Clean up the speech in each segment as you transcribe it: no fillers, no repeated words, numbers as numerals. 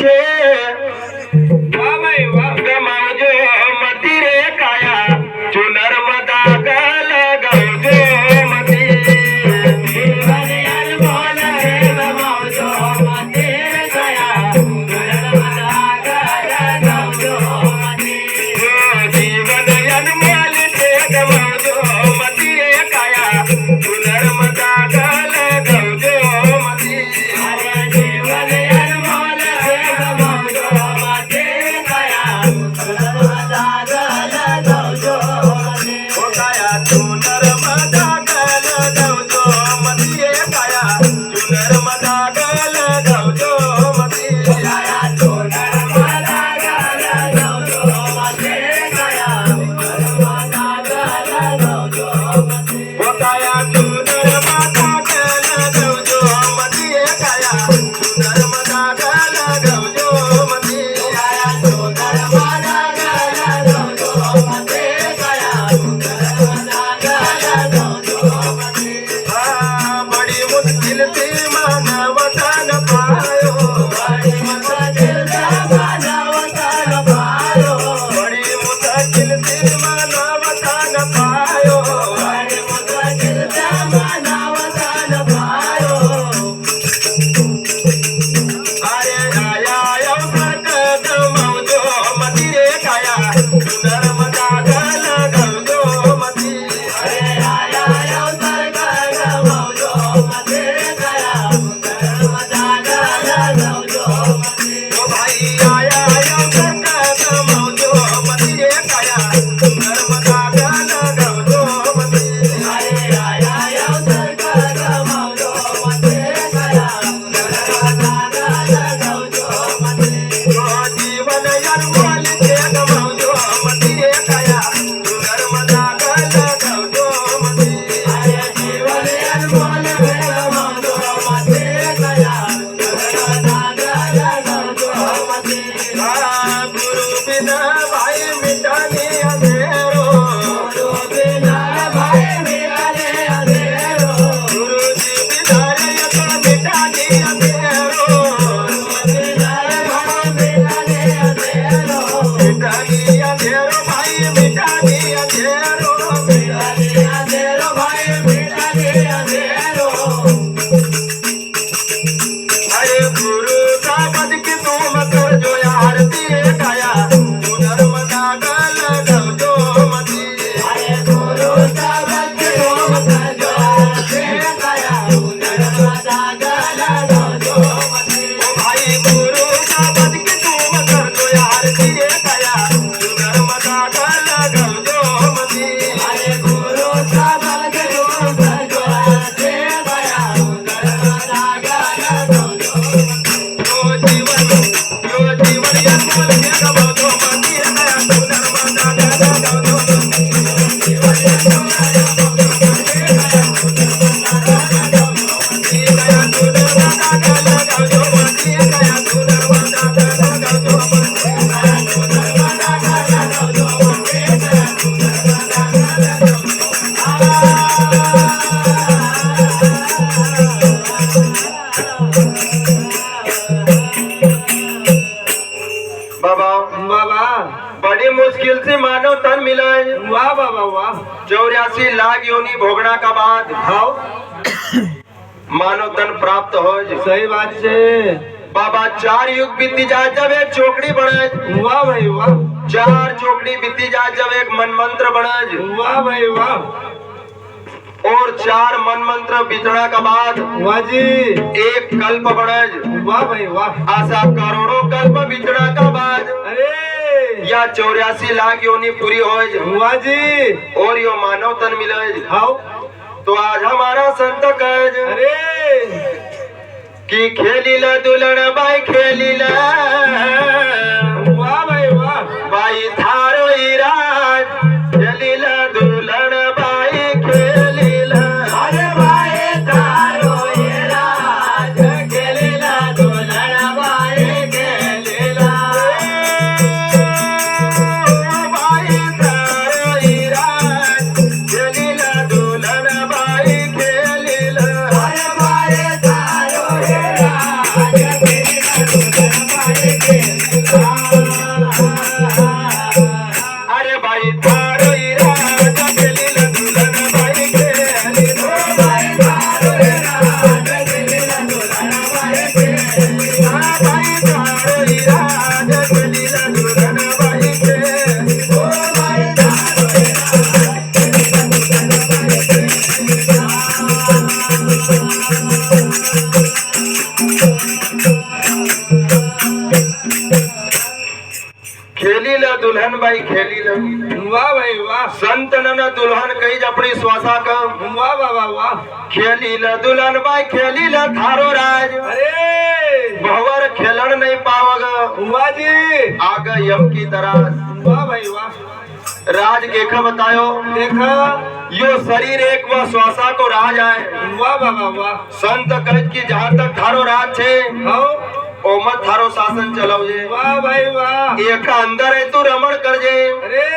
छे वाह भाई वाह गमावजो मती रे काया चुनर मदा गल गवजो मती जीवन अनमोल रे गमावजो मती रे काया चुनर मदा गल गवजो मती जीवन अनमोल रे गमावजो मती रे काया चुनर मदा गल गवजो मती अरे जीवन अनमोल रे गमावजो मती रे काया चुनर मदा गल गवजो मती ओ काया चुनर मदा गल गवजो मती रे काया चुनर मदा गल गवजो मती काया चुनर मदा गल गवजो मती रे काया चुनर मदा गल गवजो मती ओ काया चुनर मदा गल गवजो मती रे काया चुनर मदा गल गवजो मती काया चुनर मदा गल गवजो मती रे काया चुनर मदा गल गवजो मती बड़ी मुश्किल से मानवतन पायो बड़ी मुश्किल से मानवतन पायो बड़ी मुश्किल से मानवतन पायो बड़ी मुश्किल से मानवतन पायो अरे आया अवसर गमावजो मती रे काया चुनर मदा गल गवजो मती अरे आया अवसर गमावजो मती रे काया चुनर मदा गल गवजो मती ओ भाई आया अवसर गमावजो मती रे काया चुनर मदा गल गवजो मती अरे आया अवसर गमावजो मती रे काया चुनर मदा गल गवजो मती जीवन अनमोल रे गमावजो मती रे काया चुनर मदा गल गवजो मती अरे जीवन अनमोल रे गमावजो मती रे काया चुनर मदा गल गवजो मती गुरु बिना भाई मिटाने अंधेरो गुरु बिना भाई मिटाने अंधेरो गुरु जी बिना यत मिटाने अंधेरो गुरु बिना भाई मिटाने अंधेरो मिटाने अंधेरो भाई मिटाने अंधेरो मिटाने अंधेरो भाई मिटाने अंधेरो अरे गुरु का पद की तुम कर जो आरती काया चुनर मदा गल गवजो मती अरे गुरु का पद की तुम कर जो आरती काया चुनर मदा गल गवजो मती ओ भाई गुरु का पद की तुम कर जो आरती काया चुनर मदा गल गवजो मती अरे गुरु का पद की तुम कर जो आरती काया चुनर मदा गल गवजो यो जीवन अनमोल रे गमावजो मती रे काया चुनर मदा गल गवजो मती जीवन अनमोल रे गमावजो मती रे काया चुनर मदा गल गवजो मती काया चुनर मदा गल गवजो मती काया चुनर मदा गल गवजो मती काया चुनर मदा गल गवजो मती काया चुनर मदा गल बाबा बाबा बड़ी मुश्किल से मानव तन मिला है वाह बाबा वाह 84 लाख योनि भोगना का बाद मानव तन प्राप्त हो सही बात से बाबा 4 युग बीती जाए जब एक चौकड़ी बने वाह भाई वाह 4 चौकड़ी बीती जाए जब एक मन मंत्र बने वाह भाई वाह और 4 मन मंत्र बीतने का बाद वाह जी एक कल्प बने वाह भाई वाह ऐसा करोड़ों कल्प बीतने का बाद अरे या 84 लाख योनि पूरी हो वाह जी और यो मानव तन मिले हाँ तो आज हमारा संत कह अरे कि खेलीला दुल्हन बाई खेलीला वाह भाई वाह बाई थारो इराज खेलीला दुल्हन बाई खेलीला अरे बाई थारो इराज खेलीला दुल्हन बाई खेलीला बाई थारो इराज खेलीला दुल्हन बाई खेलीला अरे बाई थारो इराज खेलीला दुल्हन बाई न दुल्हन कही अपनी स्वासा का वाह वाह वाह वाह। खेली ल दुल्हन बाई खेली ल थारो राज अरे बहुवर खेलन नहीं पावग वाह जी। आग यम की तरह वाह भाई वाह। राज केखा बतायो देखा। यो शरीर एक व श्वासा को राज आए वाह वाह वाह वाह। संत कहत की जहाँ तक थारो राज छे हाँ ओमत थारो शासन चलाओ जे वाह भाई वाह। एक अंदर है तू रमण कर जे अरे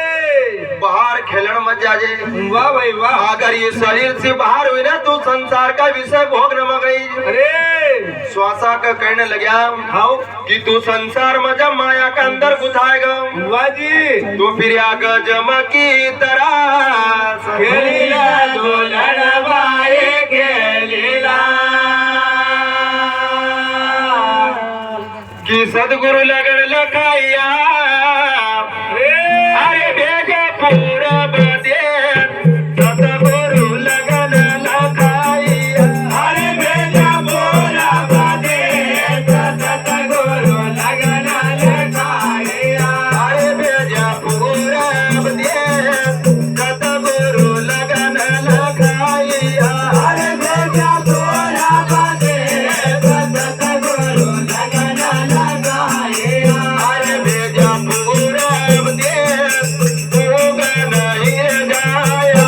बाहर खेलन मत जाजे वाह भाई वाह। अगर ये शरीर से बाहर हुई ना तू संसार का विषय भोग न गई अरे श्वासा का कहने लग्या हाँ कि तू संसार में जब माया का अंदर घुसाएगा वाह जी। तो फिर आग जम की तरह खेलीला दुल्हन बाई खेलीला। कि सदगुरु लगन लखाइया अरे भेजा पूरब देश सतगुरु लगन लखाइया अरे भेजा पूरब देश सतगुरु लगन लखाइया। अरे भेजा पूरब देश सतगुरु लगन लखाइया अरे भेजा पूरब देश सतगुरु लगन लखाइया। अरे भेजा पूरब देश होगा नहीं जाया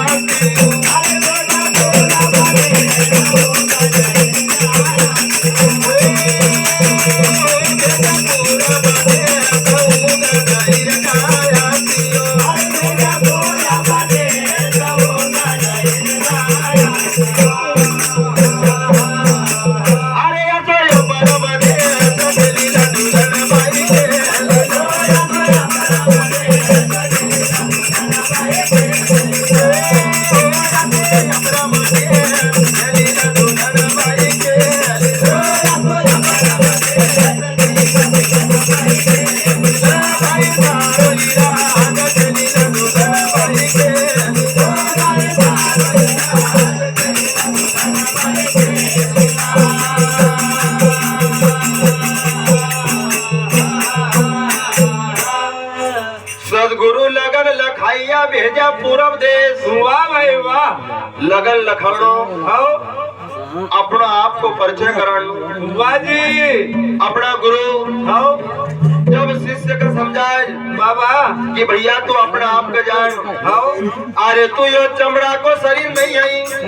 अरे असो परम देश लीला दुल्हन बाई सदगुरु लगन लखाइया भेजा पूरब देश वाह भाई वाह। लगन लखड़ो हाँ अपना आप को परिचय करण वाह जी। अपना गुरु हाँ जब शिष्य का समझाए बाबा। कि भैया तू अपना आप का जान हाँ अरे तू यो चमड़ा को शरीर नहीं है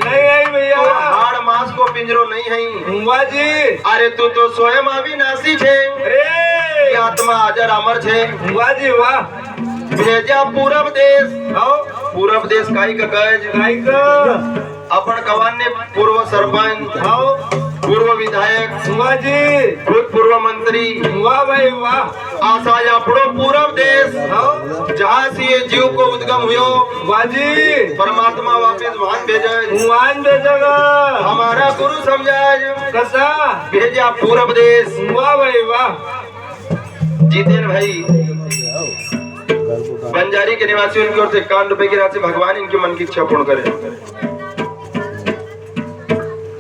नहीं आई भैया। तो हाड़ मांस को पिंजरो नहीं है वाह जी। अरे तू तो स्वयं अविनाशी छे अरे ये आत्मा अजर अमर छे वाह जी वाह। भेजा पूरब देश हाँ पूरब देश काई का गज काय का। अपन कवान ने पूर्व सरपंच हाँ पूर्व विधायक वाह जी। भूतपूर्व मंत्री वाह भाई वाह। आशा अपनो पूरब देश हाँ जहाँ से ये जीव को उद्गम हुयो वाह जी। परमात्मा वापिस वहां भेजे मान दे जगह हमारा गुरु समझाए कसा। भेजा पूरब देश वाह भाई वाह। जितेन भाई बंजारी के निवासी उनकी ओर से 51 रुपए की राशि भगवान इनके मन की इच्छा पूर्ण करे।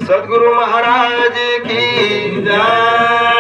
सदगुरु महाराज की जय।